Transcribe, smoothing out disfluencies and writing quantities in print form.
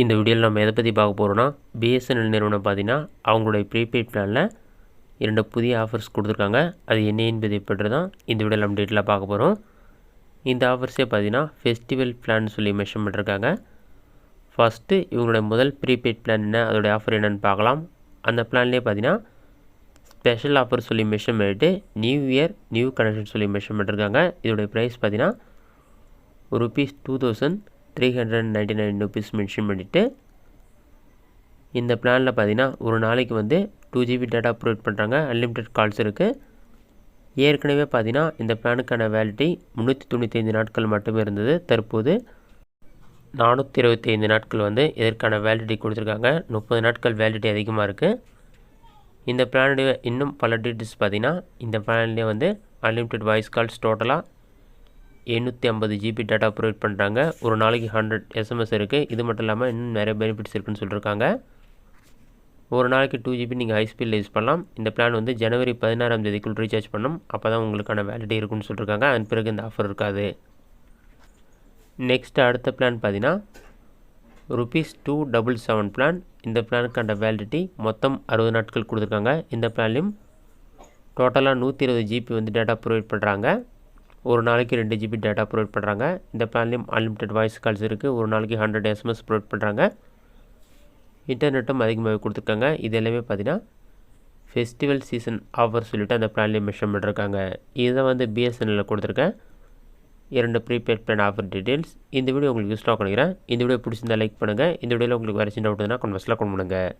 இந்த வீடியோவில் நம்ம எதை பற்றி பார்க்க போகிறோன்னா, பிஎஸ்என்எல் நிறுவனம் பார்த்தீங்கன்னா அவங்களுடைய ப்ரீபெய்ட் பிளானில் 2 புதிய ஆஃபர்ஸ் கொடுத்துருக்காங்க. அது என்ன என்பதை பற்றி தான் இந்த வீடியோவில் நம்ம டீட்டெயிலாக பார்க்க போகிறோம். இந்த ஆஃபர்ஸே பார்த்தீங்கன்னா ஃபெஸ்டிவல் பிளான் சொல்லி மென்ஷன் பண்ணிருக்காங்க. ஃபஸ்ட்டு இவங்களுடைய முதல் ப்ரீபெய்ட் பிளான் என்ன, அதோடைய ஆஃபர் என்னென்னு பார்க்கலாம். அந்த பிளான்லேயே பார்த்தீங்கன்னா ஸ்பெஷல் ஆஃபர் சொல்லி மென்ஷன் பண்ணிவிட்டு நியூ இயர் நியூ கனெக்ஷன் சொல்லி மென்ஷன் பண்ணிருக்காங்க. இதோடைய ப்ரைஸ் பார்த்தீங்கன்னா ₹2399 மென்ஷன் பண்ணிவிட்டு இந்த பிளானில் பார்த்தீங்கன்னா ஒரு நாளைக்கு வந்து 2 GB டேட்டா ப்ரொவைட் பண்ணுறாங்க. அன்லிமிட்டெட் கால்ஸ் இருக்குது. ஏற்கனவே பார்த்தீங்கன்னா இந்த பிளானுக்கான வேலிடிட்டி 395 நாட்கள் மட்டுமே இருந்தது. தற்போது 425 நாட்கள் வந்து இதற்கான வேலிடிட்டி கொடுத்துருக்காங்க. 30 நாட்கள் வேலிடிட்டி அதிகமாக இருக்குது. இந்த பிளானுடைய இன்னும் பல டீட்டெயில்ஸ் பார்த்தீங்கன்னா இந்த பிளான்லேயே வந்து அன்லிமிட்டெட் வாய்ஸ் கால்ஸ் டோட்டலாக 750 GB டேட்டா ப்ரொவைட் பண்ணுறாங்க. ஒரு நாளைக்கு 100 SMS இருக்குது. இது மட்டும் இல்லாமல் இன்னும் நிறைய பெனிஃபிட்ஸ் இருக்குன்னு சொல்லியிருக்காங்க. ஒரு நாளைக்கு 2 GB நீங்கள் ஹை ஸ்பீடில் யூஸ் பண்ணலாம். இந்த பிளான் வந்து ஜனவரி 16ஆம் தேதிக்குள் ரீசார்ஜ் பண்ணணும். அப்போ தான் உங்களுக்கான வேலிடிட்டி இருக்குன்னு சொல்லியிருக்காங்க. அதன் பிறகு இந்த ஆஃபர் இருக்காது. நெக்ஸ்ட் அடுத்த பிளான் பார்த்தீங்கன்னா ₹277 பிளான். இந்த பிளானுக்கான வேலிடிட்டி மொத்தம் 60 நாட்கள் கொடுத்துருக்காங்க. இந்த பிளான்லையும் டோட்டலாக 120 GB வந்து டேட்டா ப்ரொவைட் பண்ணுறாங்க. ஒரு நாளைக்கு 2 GB டேட்டா ப்ரொவைட் பண்ணுறாங்க. இந்த பிளான்லேயும் அன்லிமிட்டெட் வாய்ஸ் கால்ஸ் இருக்குது. ஒரு நாளைக்கு 100 SMS ப்ரொவைட் பண்ணுறாங்க. இன்டர்நெட்டும் அதிகமாக கொடுத்துருக்காங்க. இது எல்லாமே பார்த்தீங்கன்னா ஃபெஸ்டிவல் சீசன் ஆஃபர் சொல்லிவிட்டு அந்த பிளான்லேயும் மென்ஷன் பண்ணிருக்காங்க. இதை வந்து பிஎஸ்என்எல்ல கொடுத்துருக்கேன் 2 ப்ரீபெய்ட் பிளான் ஆஃபர் டீட்டெயில்ஸ். இந்த வீடியோ உங்களுக்கு யூஸ்ஃபுல்லாக நினைக்கிறேன். இந்த வீடியோ பிடிச்சிருந்தால் லைக் பண்ணுங்கள். இந்த வீடியோவில் உங்களுக்கு வேறு சின்ன டவுட் இருந்தால் கமெண்ட்ஸில் கமெண்ட் பண்ணுங்கள்.